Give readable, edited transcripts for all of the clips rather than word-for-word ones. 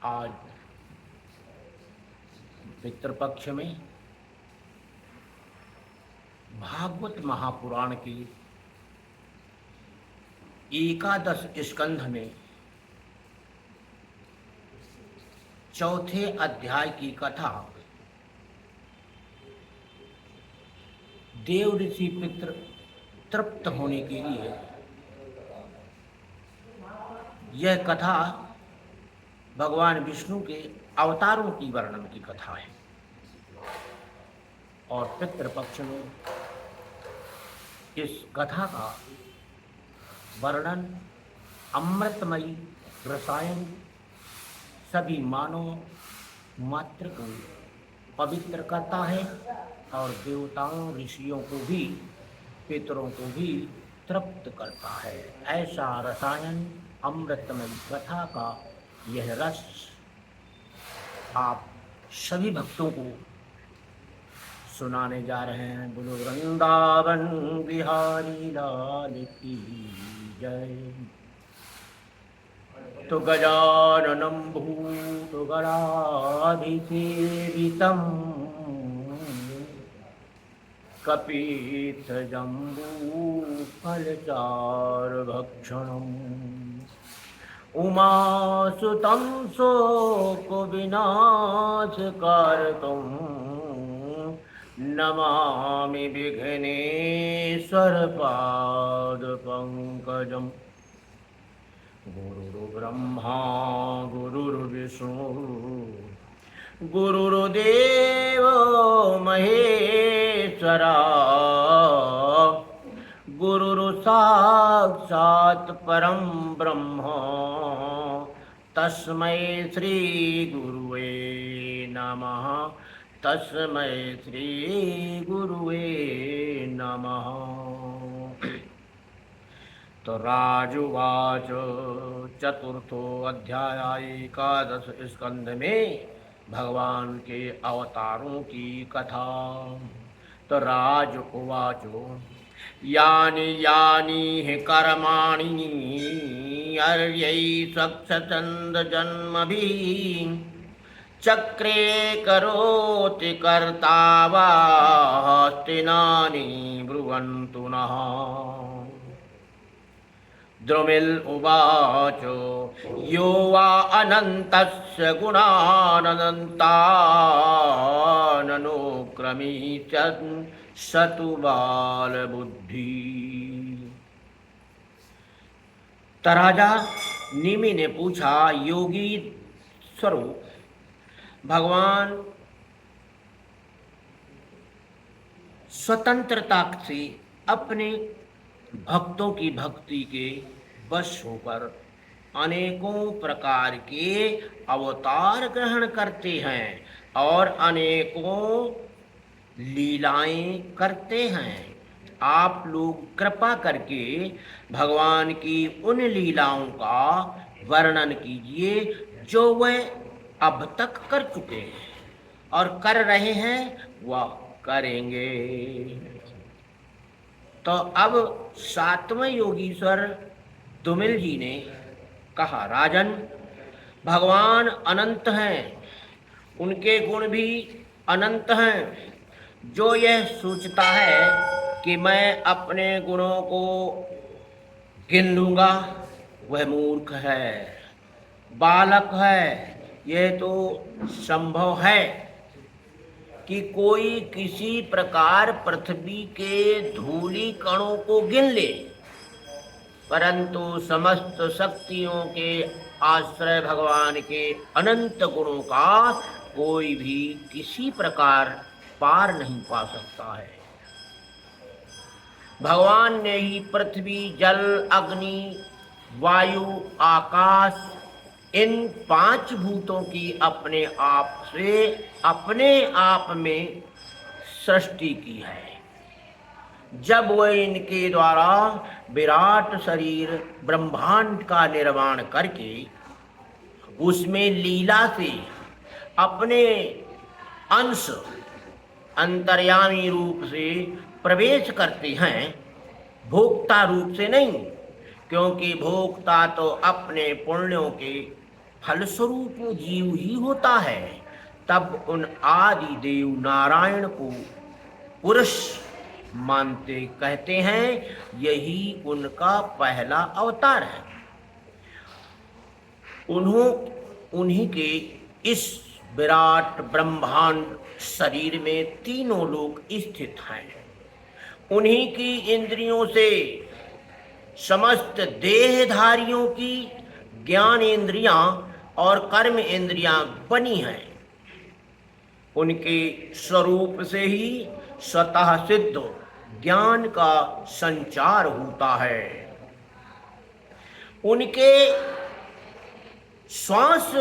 आज पितृपक्ष में भागवत महापुराण की एकादश स्कंध में चौथे अध्याय की कथा देव ऋषि पितृ तृप्त होने के लिए यह कथा भगवान विष्णु के अवतारों की वर्णन की कथा है। और पितृपक्ष में इस कथा का वर्णन अमृतमयी रसायन सभी मानव मात्र को पवित्र करता है और देवताओं ऋषियों को भी पितरों को भी तृप्त करता है। ऐसा रसायन अमृतमयी कथा का यह रस आप सभी भक्तों को सुनाने जा रहे हैं। बोलो वृंदावन बिहारी लाल की जय। तो गजाननं भूत गणाधिसेवितं कपित्थजम्बूफलचारुभक्षणम् उमासुतं शोकविनाशकारकं नमामि विघ्नेश्वरपादपङ्कजम्। गुरुर्ब्रह्मा गुरुर्विष्णु गुरुर्देवो महेश्वरा गुरुर्साक्षात् परं ब्रह्म तस्मै श्री गुरुवे नमः। तस्मै श्री गुरुवे नमः। तो राजुवाच चतुर्थो अध्याय एकादश स्कंध में भगवान के अवतारों की कथा। तो राज उवाचो यानि यानि हि कर्माणि अर्यै स्वच्छंद जन्मभिः चक्रे करोति कर्ता वा हस्तिनानि ब्रुवन्तु नः। द्रुमिल उवाच यो वा अनन्तस्य गुणानन्ताननुक्रमीष्यन् स तु बालबुद्धि। राजा निमि ने पूछा, योगी स्वरूप भगवान स्वतंत्रता से अपने भक्तों की भक्ति के वश होकर अनेकों प्रकार के अवतार ग्रहण करते हैं और अनेकों लीलाएं करते हैं। आप लोग कृपा करके भगवान की उन लीलाओं का वर्णन कीजिए जो वह अब तक कर चुके हैं और कर रहे हैं वह करेंगे। तो अब सातवें योगीश्वर दुमिल जी ने कहा, राजन भगवान अनंत हैं, उनके गुण भी अनंत हैं। जो यह सोचता है कि मैं अपने गुणों को गिन लूँगा वह मूर्ख है, बालक है। यह तो संभव है कि कोई किसी प्रकार पृथ्वी के धूली कणों को गिन ले, परंतु समस्त शक्तियों के आश्रय भगवान के अनंत गुणों का कोई भी किसी प्रकार पार नहीं पा सकता है। भगवान ने ही पृथ्वी, जल, अग्नि, वायु, आकाश इन पांच भूतों की अपने आप में सृष्टि की है। जब वह इनके द्वारा विराट शरीर ब्रह्मांड का निर्माण करके उसमें लीला से अपने अंश अंतर्यामी रूप से प्रवेश करते हैं, भोक्ता रूप से नहीं, क्योंकि भोक्ता तो अपने पुण्यों के फलस्वरूप वो जीव ही होता है, तब उन आदि देव नारायण को पुरुष मानते कहते हैं, यही उनका पहला अवतार है। उन्हीं के इस विराट ब्रह्मांड शरीर में तीनों लोक स्थित हैं। उन्हीं की इंद्रियों से समस्त देहधारियों की ज्ञान इंद्रियां और कर्म इंद्रियां बनी हैं। उनके स्वरूप से ही स्वतः सिद्ध ज्ञान का संचार होता है। उनके श्वास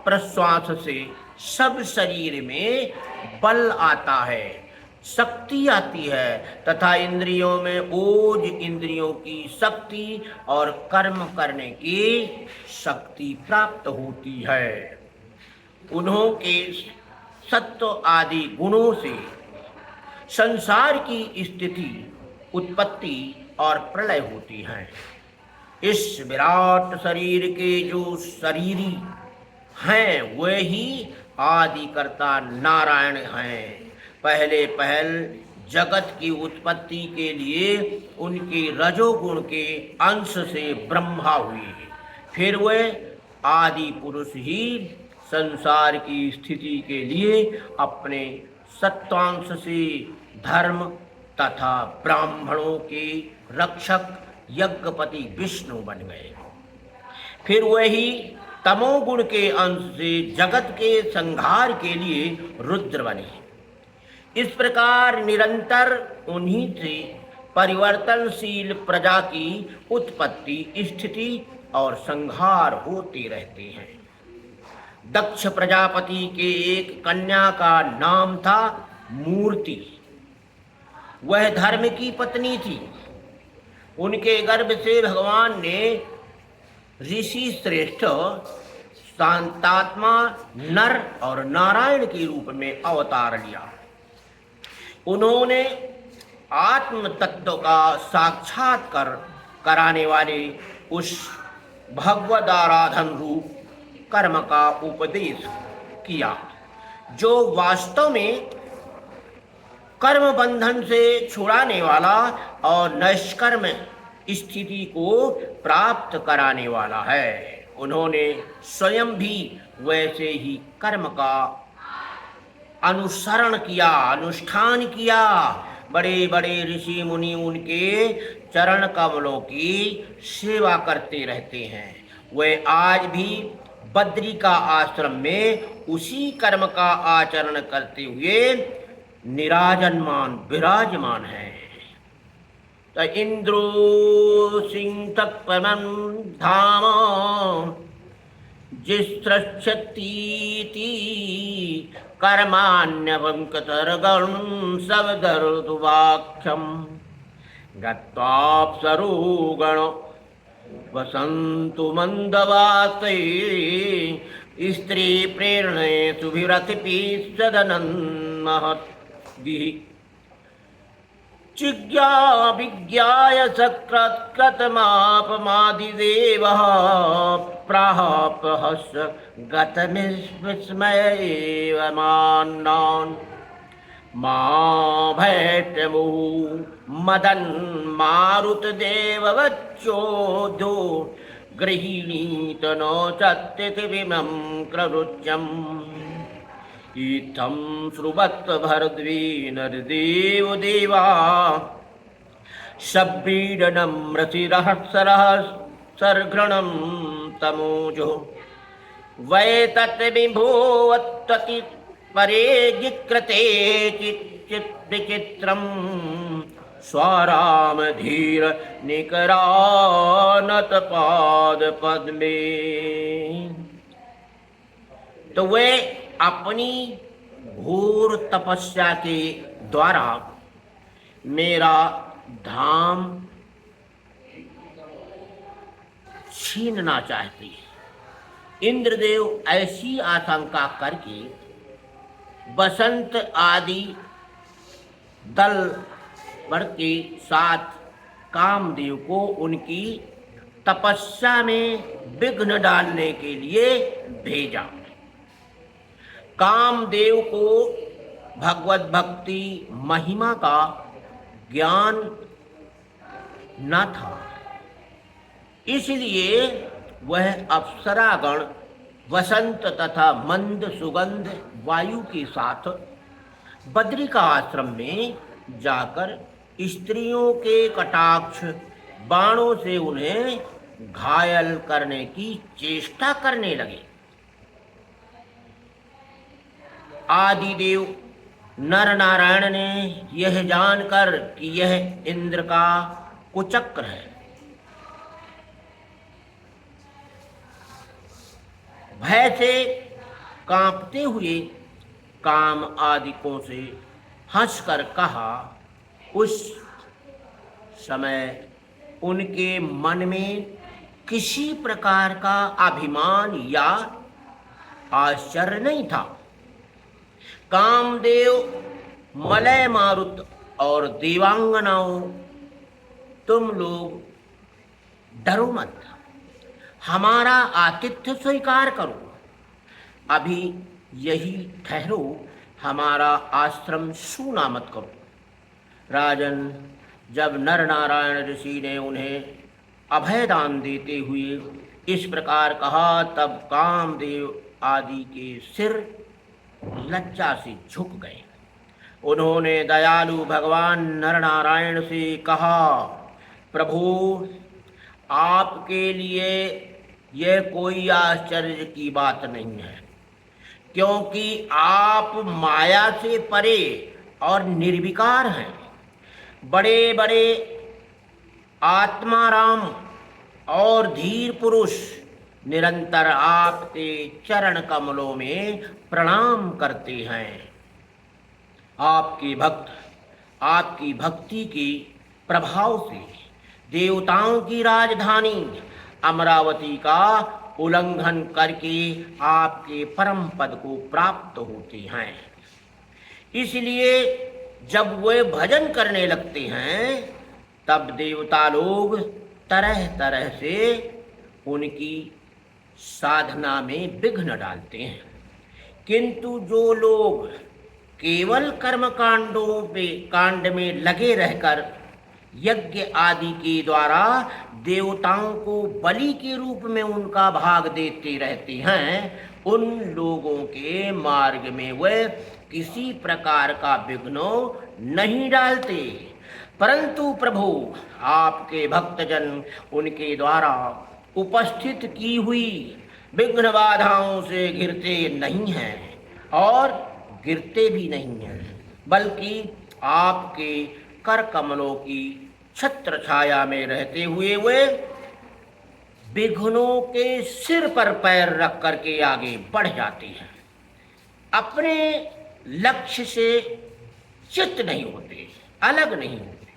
प्रश्वास से सब शरीर में बल आता है, शक्ति आती है, तथा इंद्रियों में ओज इंद्रियों की शक्ति और कर्म करने की शक्ति प्राप्त होती है। उन्हों के सत्व आदि गुणों से संसार की स्थिति, उत्पत्ति और प्रलय होती है। इस विराट शरीर के जो शरीरी हैं वे ही आदिकर्ता नारायण हैं। पहले पहल जगत की उत्पत्ति के लिए उनके रजोगुण के अंश से ब्रह्मा हुए, फिर वे आदि पुरुष ही संसार की स्थिति के लिए अपने सत्वांश से धर्म तथा ब्राह्मणों के रक्षक यज्ञपति विष्णु बन गए। फिर वही तमोगुण के अंश से जगत के संहार के लिए रुद्र बने। इस प्रकार निरंतर उन्हीं से परिवर्तनशील प्रजा की उत्पत्ति, स्थिति और संहार होते रहते हैं। दक्ष प्रजापति के एक कन्या का नाम था मूर्ति। वह धर्म की पत्नी थी। उनके गर्भ से भगवान ने ऋषि श्रेष्ठ शांतात्मा नर और नारायण के रूप में अवतार लिया। उन्होंने आत्म तत्व का साक्षात्कार कराने वाले उस भगवदाराधन रूप कर्म का उपदेश किया, जो वास्तव में कर्म बंधन से छुड़ाने वाला और निष्कर्म स्थिति को प्राप्त कराने वाला है। उन्होंने स्वयं भी वैसे ही कर्म का अनुसरण किया, अनुष्ठान किया। बड़े बड़े ऋषि मुनि उनके चरण कमलों की सेवा करते रहते हैं। वे आज भी बद्री का आश्रम में उसी कर्म का आचरण करते हुए विराजमान है। तो इंद्रो सिंह तत्परम धाम जिस्रक्षतीति कर्माण्यवंकतरगण सवदर्दुवाख्यम गत्वाप्सरो गण वसन्तु मंदवाते स्त्री प्रेरणे सुभिरतिपि सदनं महद्भिः चिज्ञा विज्ञाय सकृत्कृतमापमादिदेवः प्राहपहस गतमिस्मयेव मान्नान् मा भैत्यमु मदन् मारुतदेववच्चोदो गृहीणीत नो चत्तितिविमं क्ररुच्यम् इत्थं श्रुवत् भरद्वीनरदेव देवा सब्रीडनं रतिरहस्रहस्रघृणं तमोजो वैतत्विभोवत्वति परे जिकृते चित्विचित्रं स्वारामधीर निकरानतपादपद्मे। तो वे अपनी घोर तपस्या के द्वारा मेरा धाम छीनना चाहती है। इंद्रदेव ऐसी आशंका करके बसंत आदि दल बल के साथ कामदेव को उनकी तपस्या में विघ्न डालने के लिए भेजा। कामदेव को भगवत भक्ति महिमा का ज्ञान न था, इसलिए वह अप्सरागण वसंत तथा मंद सुगंध वायु के साथ बद्री का आश्रम में जाकर स्त्रियों के कटाक्ष बाणों से उन्हें घायल करने की चेष्टा करने लगे। आदिदेव नर नारायण ने यह जानकर कि यह इंद्र का कुचक्र है, भय से कांपते हुए काम आदिकों से हंसकर कहा। उस समय उनके मन में किसी प्रकार का अभिमान या आश्चर्य नहीं था। कामदेव, मलय मारुत और देवांगनाओं, तुम लोग डरो मत, हमारा आतिथ्य स्वीकार करो, अभी यही ठहरो, हमारा आश्रम सूना मत करो। राजन, जब नर नारायण ऋषि ने उन्हें अभयदान देते हुए इस प्रकार कहा, तब कामदेव आदि के सिर लज्जा से झुक गए। उन्होंने दयालु भगवान नर नारायण से कहा, प्रभु, आपके लिए यह कोई आश्चर्य की बात नहीं है, क्योंकि आप माया से परे और निर्विकार हैं। बड़े बड़े आत्माराम और धीर पुरुष निरंतर आपके चरण कमलों में प्रणाम करते हैं। आपके भक्त आपकी भक्ति के प्रभाव से देवताओं की राजधानी अमरावती का उल्लंघन करके आपके परम पद को प्राप्त होते हैं। इसलिए जब वे भजन करने लगते हैं, तब देवता लोग तरह तरह से उनकी साधना में विघ्न डालते हैं। किंतु जो लोग केवल कर्म कांड में लगे रहकर यज्ञ आदि के द्वारा देवताओं को बलि के रूप में उनका भाग देते रहते हैं, उन लोगों के मार्ग में वे किसी प्रकार का विघ्न नहीं डालते। परंतु प्रभु, आपके भक्तजन उनके द्वारा उपस्थित की हुई विघ्न बाधाओं से घिरते नहीं हैं और गिरते भी नहीं हैं, बल्कि आपके कर कमलों की छत्र छाया में रहते हुए वे विघ्नों के सिर पर पैर रख करके आगे बढ़ जाते हैं। अपने लक्ष्य से चित नहीं होते, अलग नहीं होते।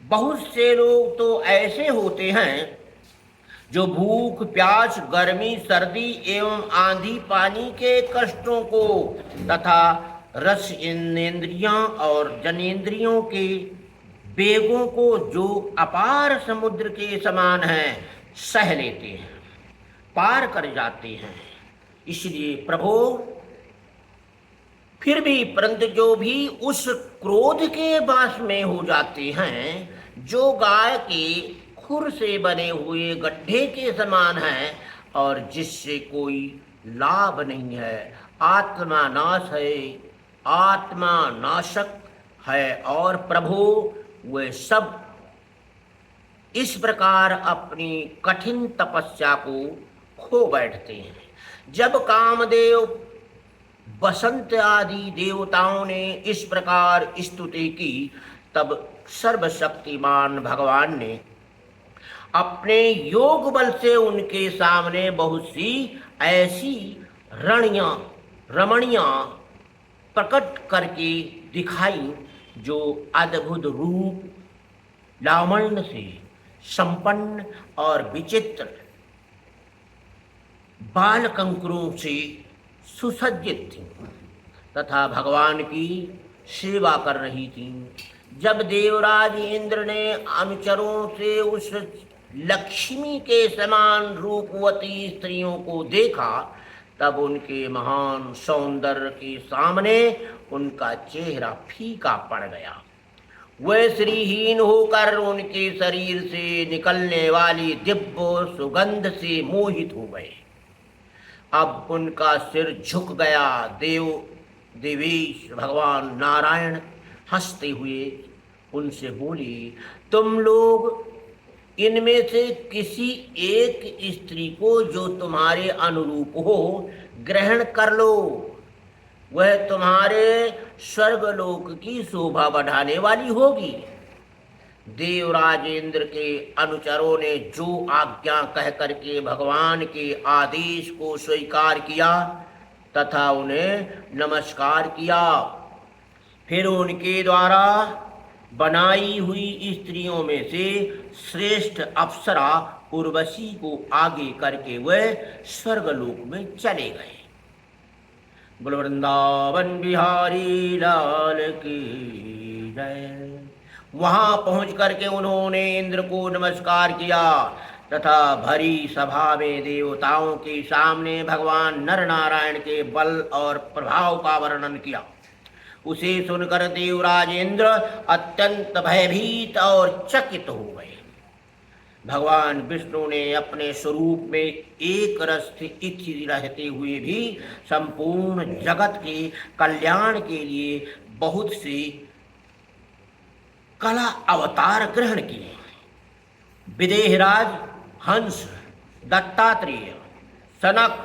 बहुत से लोग तो ऐसे होते हैं जो भूख, प्यास, गर्मी, सर्दी एवं आंधी पानी के कष्टों को तथा रस इंद्रियां और जनेंद्रियों के वेगों को जो अपार समुद्र के समान है सह लेते हैं, पार कर जाते हैं। इसलिए प्रभु, फिर भी परंतु जो भी उस क्रोध के वास में हो जाते हैं, जो गाय के खुर से बने हुए गड्ढे के समान है और जिससे कोई लाभ नहीं है, आत्मा नाश है, आत्मा नाशक है, और प्रभु वे सब इस प्रकार अपनी कठिन तपस्या को खो बैठते हैं। जब कामदेव, बसंत आदि देवताओं ने इस प्रकार स्तुति की, तब सर्वशक्तिमान भगवान ने अपने योग बल से उनके सामने बहुत सी ऐसी रमणियां प्रकट करके दिखाई, जो अद्भुत रूप लावण्य से संपन्न और विचित्र बाल कंकुरों से सुसज्जित थी तथा भगवान की सेवा कर रही थी। जब देवराज इंद्र ने अनुचरों से उस लक्ष्मी के समान रूपवती स्त्रियों को देखा, तब उनके महान सौंदर्य के सामने उनका चेहरा फीका पड़ गया। वे श्रीहीन होकर उनके शरीर से निकलने वाली दिव्य सुगंध से मोहित हो गए। अब उनका सिर झुक गया। देवेश भगवान नारायण हंसते हुए उनसे बोले, तुम लोग इनमें से किसी एक स्त्री को जो तुम्हारे अनुरूप हो ग्रहण कर लो, वह तुम्हारे स्वर्गलोक की शोभा बढ़ाने वाली होगी। देवराजेंद्र के अनुचरों ने जो आज्ञा कह करके भगवान के आदेश को स्वीकार किया तथा उन्हें नमस्कार किया। फिर उनके द्वारा बनाई हुई स्त्रियों में से श्रेष्ठ अप्सरा उर्वशी को आगे करके वह स्वर्गलोक में चले गए। बोल वृंदावन बिहारी लाल की जय। वहां पहुंच करके उन्होंने इंद्र को नमस्कार किया तथा भरी सभा में देवताओं के सामने भगवान नर नारायण के बल और प्रभाव का वर्णन किया। उसे सुनकर देवराजेंद्र अत्यंत भयभीत और चकित हो गए। भगवान विष्णु ने अपने स्वरूप में एक रस स्थित रहते हुए भी संपूर्ण जगत के कल्याण के लिए बहुत से कला अवतार ग्रहण किए। विदेहराज, हंस, दत्तात्रेय, सनक,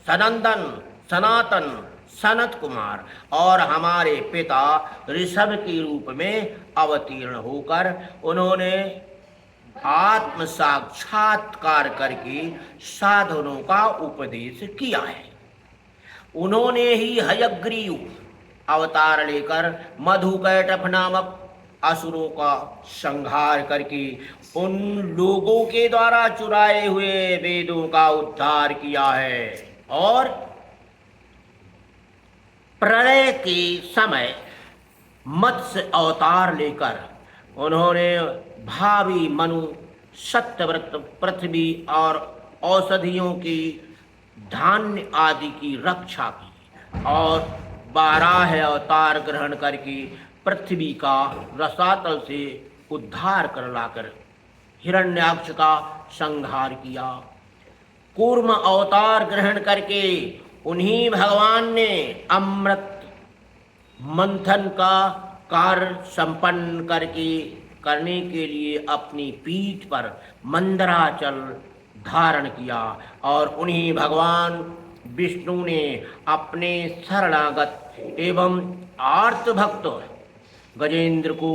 सनंदन, सनातन, सनत कुमार और हमारे पिता ऋषभ के रूप में अवतीर्ण होकर उन्होंने आत्म साक्षात्कार करके साधनों का उपदेश किया है। उन्होंने ही हयग्रीव अवतार लेकर मधुकैटभ नामक असुरों का संहार करके उन लोगों के द्वारा चुराए हुए वेदों का उद्धार किया है और प्रलय के समय मत्स्य अवतार लेकर उन्होंने भावी मनु, सत्यव्रत, पृथ्वी और औषधियों की धान्य आदि की रक्षा की और 12 अवतार ग्रहण करके पृथ्वी का रसातल से उद्धार कर लाकर हिरण्याक्ष का संहार किया। कूर्म अवतार ग्रहण करके उन्हीं भगवान ने अमृत मंथन का कार्य संपन्न करने के लिए अपनी पीठ पर मंदराचल धारण किया और उन्हीं भगवान विष्णु ने अपने शरणागत एवं आर्त भक्त गजेंद्र को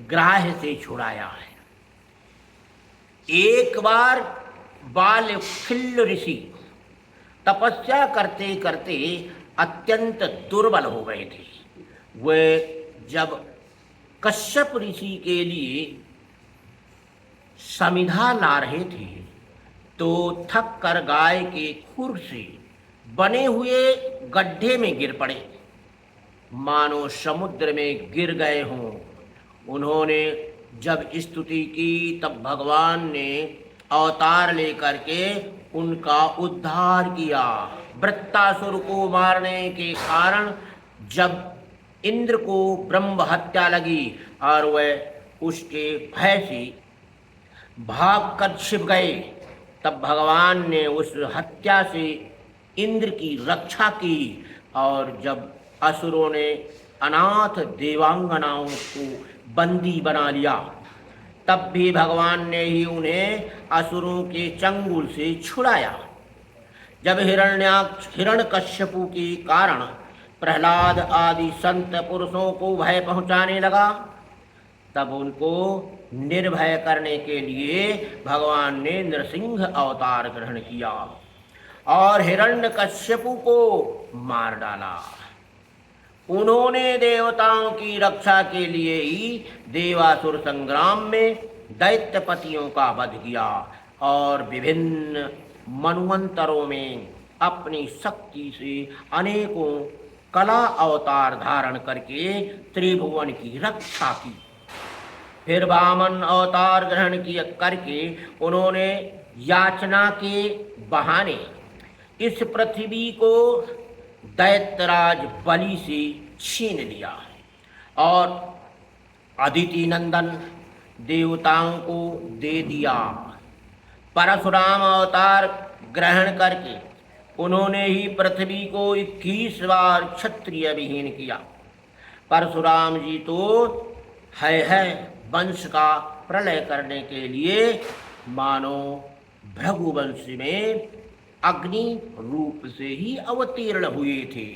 ग्राह से छुड़ाया है। एक बार बालखिल्य ऋषि तपस्या करते करते अत्यंत दुर्बल हो गए थे। वे जब कश्यप ऋषि के लिए समिधा ला रहे थे तो थक कर गाय के खुर से बने हुए गड्ढे में गिर पड़े, मानो समुद्र में गिर गए हों। उन्होंने जब स्तुति की तब भगवान ने अवतार लेकर के उनका उद्धार किया। वृत्तासुर को मारने के कारण जब इंद्र को ब्रह्म हत्या लगी और वह उसके भय से भाग कर छिप गए, तब भगवान ने उस हत्या से इंद्र की रक्षा की और जब असुरों ने अनाथ देवांगनाओं को बंदी बना लिया तब भी भगवान ने ही उन्हें असुरों के चंगुल से छुड़ाया। जब हिरण्यकश्यपु के कारण प्रहलाद आदि संत पुरुषों को भय पहुंचाने लगा तब उनको निर्भय करने के लिए भगवान ने नृसिंह अवतार ग्रहण किया और हिरण्यकश्यपु को मार डाला। उन्होंने देवताओं की रक्षा के लिए ही देवासुर संग्राम में दैत्यपतियों का वध किया और विभिन्न मन्वंतरों में अपनी शक्ति से अनेकों कला अवतार धारण करके त्रिभुवन की रक्षा की। फिर वामन अवतार ग्रहण किया करके उन्होंने याचना के बहाने इस पृथ्वी को दैत्यराज बलि से छीन लिया और अदिति नंदन देवताओं को दे दिया। परशुराम अवतार ग्रहण करके उन्होंने ही पृथ्वी को 21 बार क्षत्रिय विहीन किया। परशुराम जी तो है वंश का प्रलय करने के लिए मानो भृगुवंश में अग्नि रूप से ही अवतीर्ण हुए थे।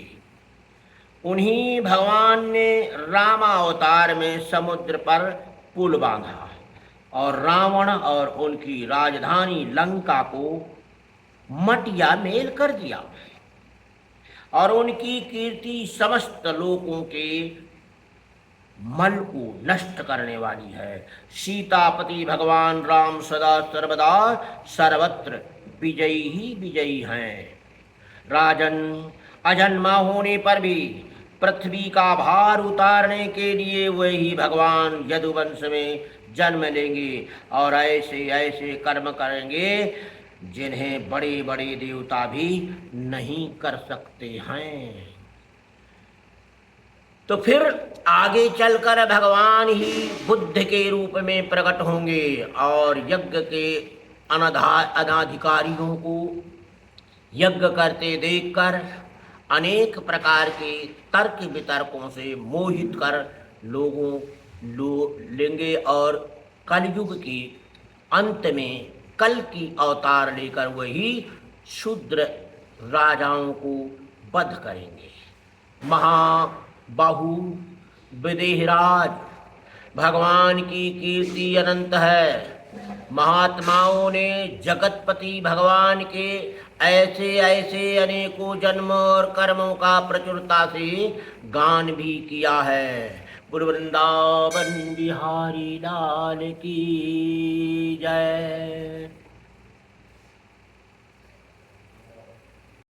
उन्हीं भगवान ने रामावतार में समुद्र पर पुल बांधा और रावण और उनकी राजधानी लंका को मटिया मेल कर दिया और उनकी कीर्ति समस्त लोकों के मल को नष्ट करने वाली है। सीतापति भगवान राम सदा सर्वदा सर्वत्र विजयी ही विजयी हैं। राजन, अजन्मा होने पर भी पृथ्वी का भार उतारने के लिए वही भगवान यदुवंश में जन्म लेंगे और ऐसे ऐसे कर्म करेंगे जिन्हें बड़े बड़े देवता भी नहीं कर सकते हैं। तो फिर आगे चलकर भगवान ही बुद्ध के रूप में प्रकट होंगे और यज्ञ के अनाधिकारियों को यज्ञ करते देखकर अनेक प्रकार के तर्क वितर्कों से मोहित कर लेंगे और कलयुग के अंत में कल की अवतार लेकर वही शूद्र राजाओं को वध करेंगे। महाबाहु विदेहराज, भगवान की कीर्ति अनंत है। महात्माओं ने जगतपति भगवान के ऐसे ऐसे अनेकों जन्म और कर्मों का प्रचुरता से गान भी किया है। वृंदावन बिहारी लाल की जय।